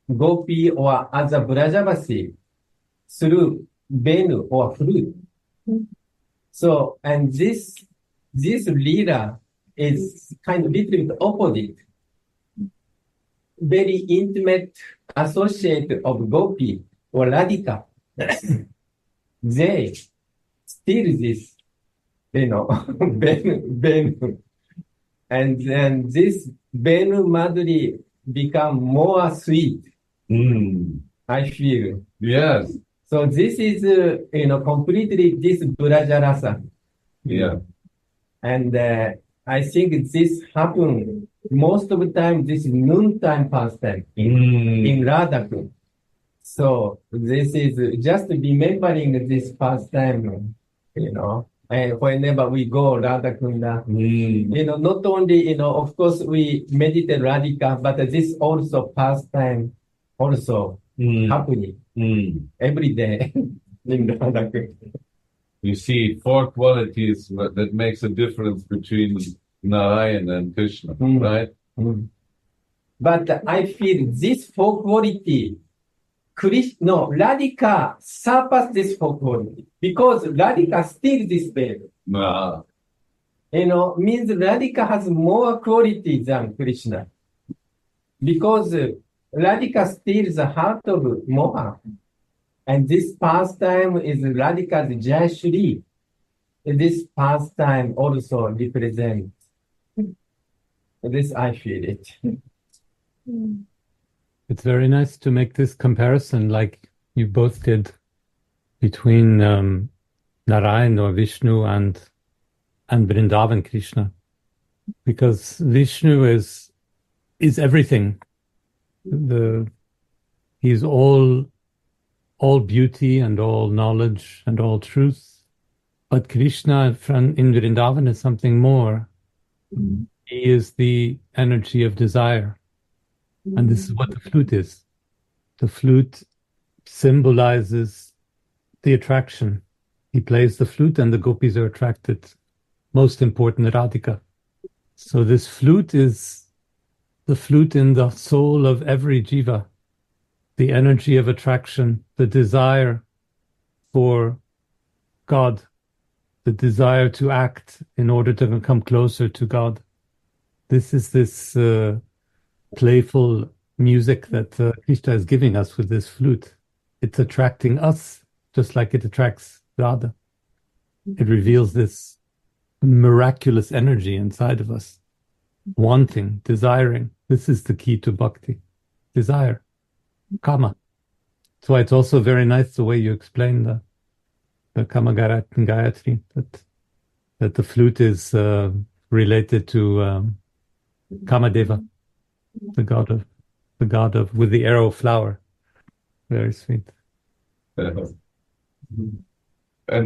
Speaker 1: Gopi or other Brajavasi through Venu or flute. So, and this leader is kind of little bit opposite. Very intimate associate of Gopi or Radhika. They steal this, Venu. And then this Venu Madhuri become more sweet, I feel.
Speaker 3: Yes.
Speaker 1: So this is, completely this Brajarasa.
Speaker 3: Yeah.
Speaker 1: And I think this happen most of the time, this noontime pastime in Radhakund. So this is just remembering this pastime, and whenever we go Radhakunda, not only, of course we meditate Radhika, but this also pastime also happening every day in Radhakund.
Speaker 3: You see four qualities that makes a difference between Narayan and Krishna, right?
Speaker 1: But I feel this four quality, Radhika surpass this four quality because Radhika steals this veil. Means Radhika has more quality than Krishna because Radhika steals the heart of Moha. And this pastime is Radhika's Jayashri. This pastime also represents this, I feel it.
Speaker 7: It's very nice to make this comparison like you both did between Narayan or Vishnu and Vrindavan Krishna. Because Vishnu is everything. He's all beauty and all knowledge and all truth. But Krishna in Vrindavan is something more. He is the energy of desire. And this is what the flute is. The flute symbolizes the attraction. He plays the flute and the gopis are attracted. Most important, Radhika. So this flute is the flute in the soul of every jiva. The energy of attraction, the desire for God, the desire to act in order to come closer to God. This is this playful music that Krishna is giving us with this flute. It's attracting us just like it attracts Radha. It reveals this miraculous energy inside of us. Wanting, desiring. This is the key to bhakti. Desire. Kama. So it's also very nice the way you explain the Kama Gayatri, that the flute is related to Kamadeva, the god of with the arrow flower. Very sweet.
Speaker 3: And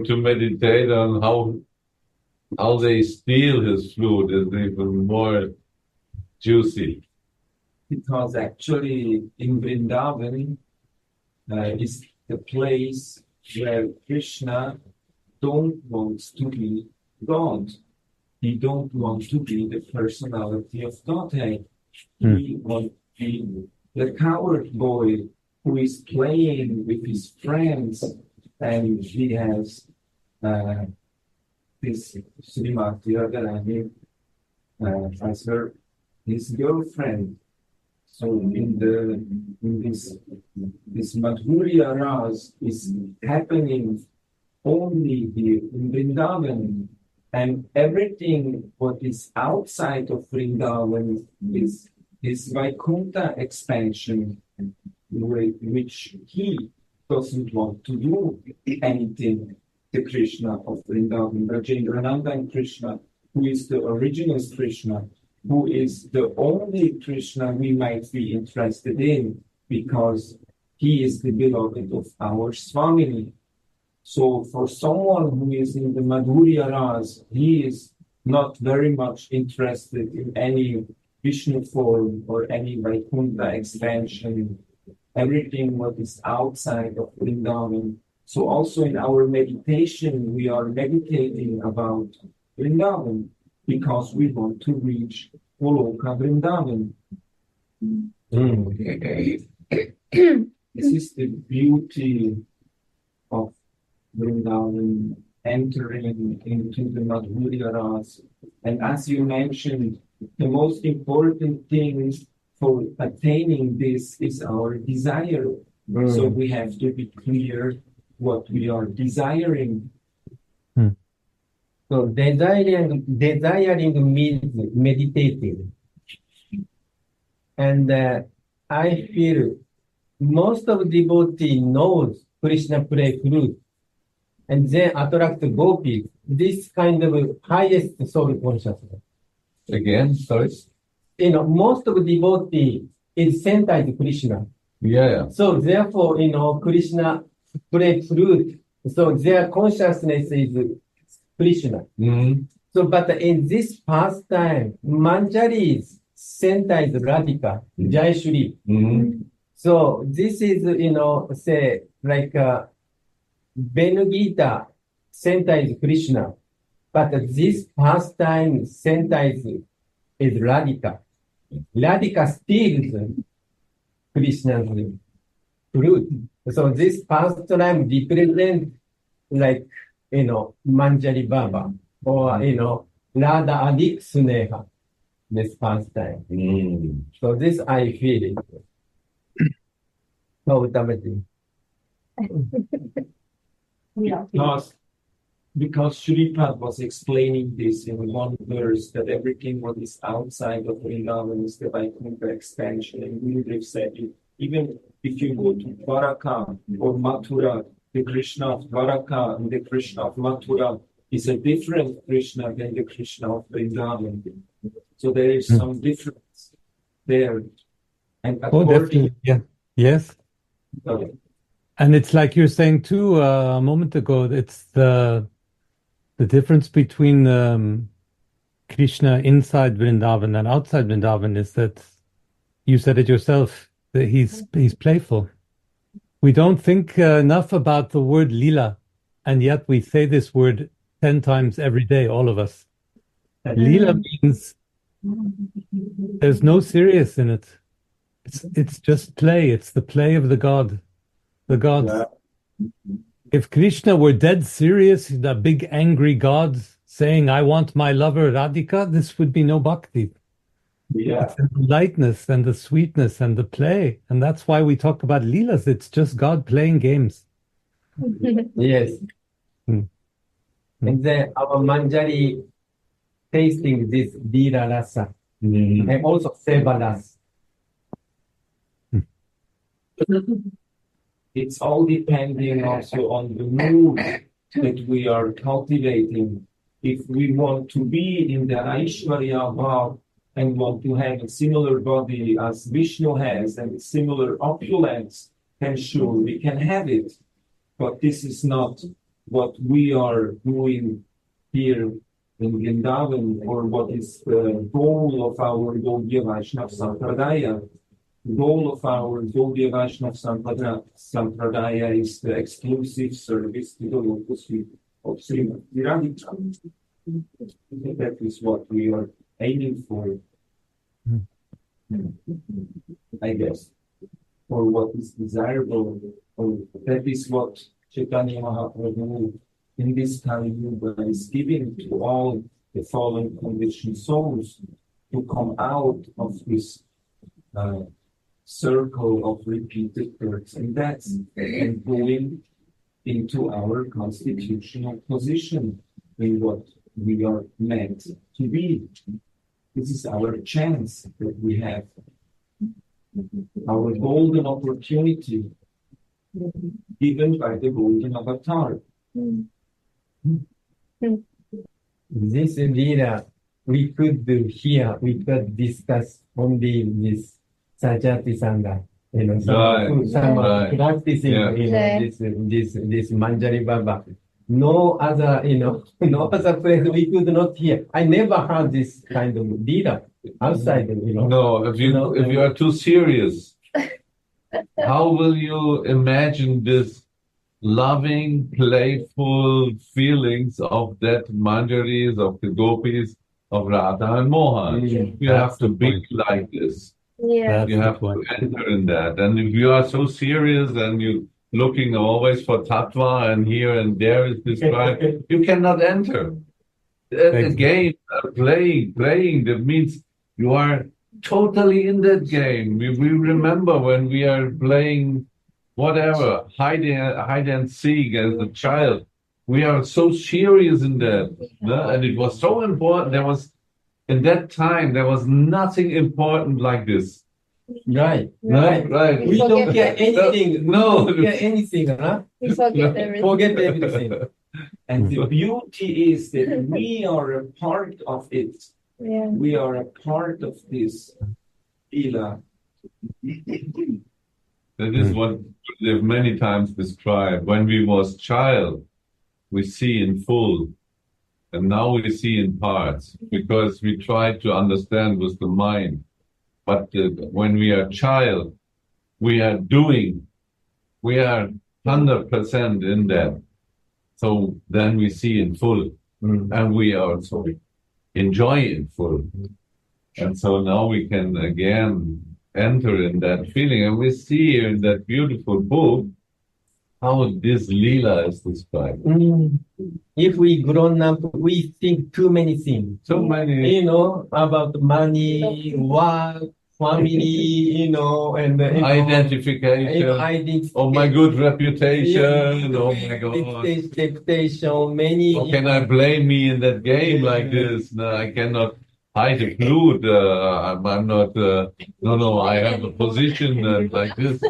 Speaker 3: to meditate on how they steal his flute is even more juicy.
Speaker 4: Because actually in Vrindavan is the place where Krishna don't want to be God. He don't want to be the personality of Godhead. He wants to be the coward boy who is playing with his friends, and he has this Srimati Radharani as his girlfriend. So in this Madhurya Ras is happening only here in Vrindavan, and everything what is outside of Vrindavan is Vaikuntha expansion, which he doesn't want to do anything. The Krishna of Vrindavan, Rajendrananda and Krishna, who is the original Krishna, who is the only Krishna we might be interested in, because he is the beloved of our Swamini. So for someone who is in the Madhurya Ras, he is not very much interested in any Vishnu form or any Vaikuntha expansion, everything what is outside of Vrindavan. So also in our meditation, we are meditating about Vrindavan because we want to reach Goloka Vrindavan. This is the beauty of Vrindavan, entering into the Madhurya Ras. And as you mentioned, the most important thing for attaining this is our desire. So we have to be clear what we are desiring.
Speaker 1: So desiring means meditating. And I feel most of devotee knows Krishna play flute and then attract gopis, this kind of highest soul consciousness.
Speaker 3: Again, sorry?
Speaker 1: Most of devotee is centered Krishna.
Speaker 3: Yeah.
Speaker 1: So therefore, Krishna play flute. So their consciousness is Krishna. So, but in this pastime, Manjari's center is Radhika, Jai Shri. So this is, say, like Venugita center is Krishna, but this pastime center is Radhika. Radhika steals Krishna's fruit. So this pastime represents like, Manjari Baba or, Radha Adik Sneha, this pastime. So this I feel it.
Speaker 4: Because Shripad was explaining this in one verse, that everything what is outside of Vrindavan is the Vaikuntha expansion. And Gurudev said, even if you go to Dwaraka or Mathura, the Krishna of Dwaraka and the Krishna of Mathura is a different Krishna than the Krishna of Vrindavan. So there is some difference there. And
Speaker 7: definitely. Yeah. Yes. And it's like you're saying too a moment ago, it's the difference between Krishna inside Vrindavan and outside Vrindavan is that you said it yourself, that he's playful. We don't think enough about the word lila, and yet we say this word 10 times every day, all of us. Lila means there's no serious in it. It's just play. It's the play of the God. The gods. Yeah. If Krishna were dead serious, the big angry God saying, I want my lover Radhika, this would be no bhakti.
Speaker 4: Yeah.
Speaker 7: It's the lightness and the sweetness and the play. And that's why we talk about leelas. It's just God playing games.
Speaker 1: Yes. And then our Manjari tasting this Dira Rasa and also Seva Rasa.
Speaker 4: It's all depending also on the mood that we are cultivating. If we want to be in the Aishwarya Bhav and want to have a similar body as Vishnu has and similar opulence, then sure, we can have it. But this is not what we are doing here in Vrindavan, or what is the goal of our Gaudiya Vaishnava Sampradaya. The goal of our Gaudiya Vaishnava Sampradaya is the exclusive service to the lotus feet of Srimati Radhika. That is what we are aiming for, I guess, or what is desirable, or that is what Chaitanya Mahaprabhu in this time is giving to all the fallen conditioned souls to come out of this circle of repeated births and deaths and going into our constitutional position in what we are meant to be. This is our chance that we have, our golden opportunity given by the golden avatar.
Speaker 1: This leader, we could do here, we could discuss only this Sajati Sangha, some practicing, this Manjari Baba. No other, no other place we could not hear. I never heard this kind of leader outside,
Speaker 3: No, if you are too serious, how will you imagine this loving, playful feelings of that Manjaris, of the gopis, of Radha and Mohan? You have to be like this.
Speaker 2: Yeah.
Speaker 3: You have to enter in that. And if you are so serious and you looking always for tattva and here and there is described, you cannot enter. A game, playing, that means you are totally in that game. We remember when we are playing whatever, hide and seek as a child. We are so serious in that. And it was so important. In that time, there was nothing important like this.
Speaker 1: Right.
Speaker 2: We
Speaker 1: don't get anything.
Speaker 3: No.
Speaker 1: We don't get anything, huh?
Speaker 2: We forget everything.
Speaker 1: Forget everything.
Speaker 4: And the beauty is that we are a part of it.
Speaker 2: Yeah.
Speaker 4: We are a part of this Lila.
Speaker 3: That is what they've many times described. When we was child, we see in full. And now we see in parts, because we try to understand with the mind. But when we are child, we are doing. We are 100% in that. So then we see in full. And we also enjoy in full. And so now we can again enter in that feeling. And we see here in that beautiful book how this Leela is described.
Speaker 1: If we grown up, we think too many things.
Speaker 3: So many.
Speaker 1: About money, work, family, and
Speaker 3: identification. Oh, my good reputation. Oh my God.
Speaker 1: Expectation, many.
Speaker 3: How can I blame me in that game like this? No, I cannot hide a flute. I'm not. No. I have a position like this.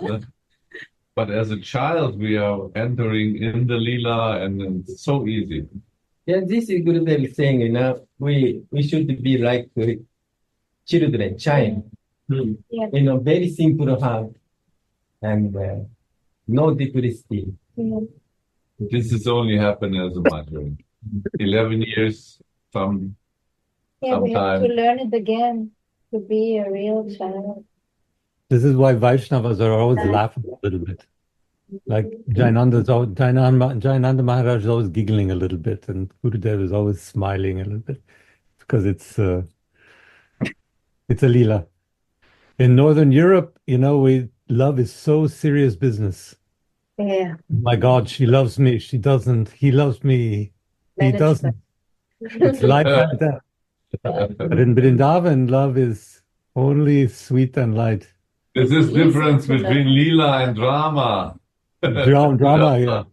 Speaker 3: But as a child, we are entering in the Leela, and it's so easy.
Speaker 1: Yeah, this is Gurudev saying, we should be like children, child.
Speaker 2: Yeah.
Speaker 1: Very simple heart and no duplicity.
Speaker 3: This is only happening as a mother. 11 years from
Speaker 2: we have to learn it again to be a real child.
Speaker 7: This is why Vaishnavas are always laughing a little bit. Like Jayananda Maharaj is always giggling a little bit, and Gurudev is always smiling a little bit, because it's a Leela. In Northern Europe, love is so serious business.
Speaker 2: Yeah.
Speaker 7: My God, she loves me. She doesn't. He loves me. He doesn't. It's life and death. But in Vrindavan, love is only sweet and light.
Speaker 3: There's this difference between Leela and drama.
Speaker 7: Drama,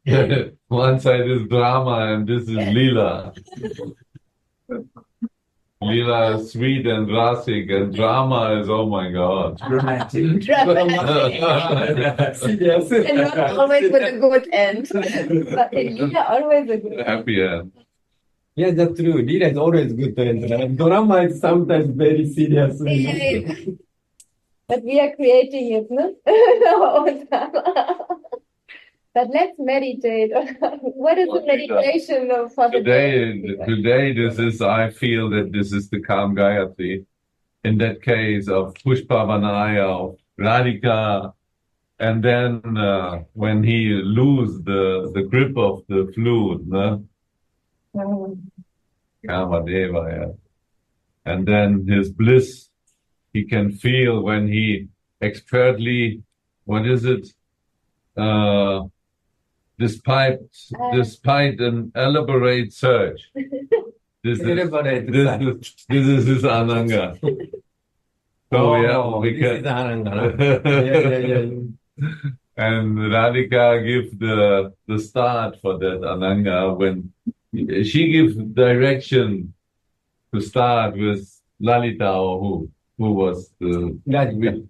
Speaker 7: yeah.
Speaker 3: One side is drama and this is Leela. Leela is sweet and rasic, and drama is, oh my God.
Speaker 4: Dramatic.
Speaker 2: Yes. And not always with a good end. But in Leela, always a good end.
Speaker 3: Happy end.
Speaker 1: Yeah, that's true. Leela is always good end. Drama is sometimes very serious.
Speaker 2: But we are creating it, no? But let's meditate. What is the meditation for the day?
Speaker 3: Today, this is, I feel that this is the calm Gayatri. In that case of Pushpavanaya, of Radhika, and then when he lose the grip of the flute, no? Kamadevaya. And then his bliss, he can feel when he expertly, what is it? Despite an elaborate search. This is his Ananga. So we can. And Radhika gives the start for that Ananga when she gives direction to start with Lalita, or who was the Lalita.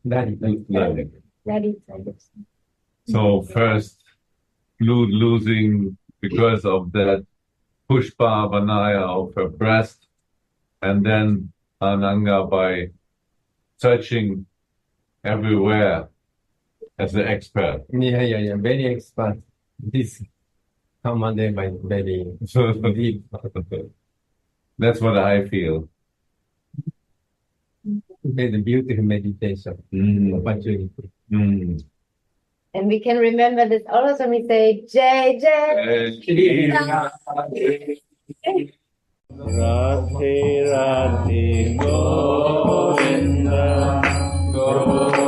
Speaker 3: So first flute losing because of that Pushpa Vanaya of her breast, and then Ananga by searching everywhere as an expert.
Speaker 1: Yeah, very expert. This commanded by very deep.
Speaker 3: That's what I feel.
Speaker 1: It's a beautiful meditation opportunity.
Speaker 2: And we can remember this also when we say Jai Jai.
Speaker 8: Radhe Radhe Govinda Govinda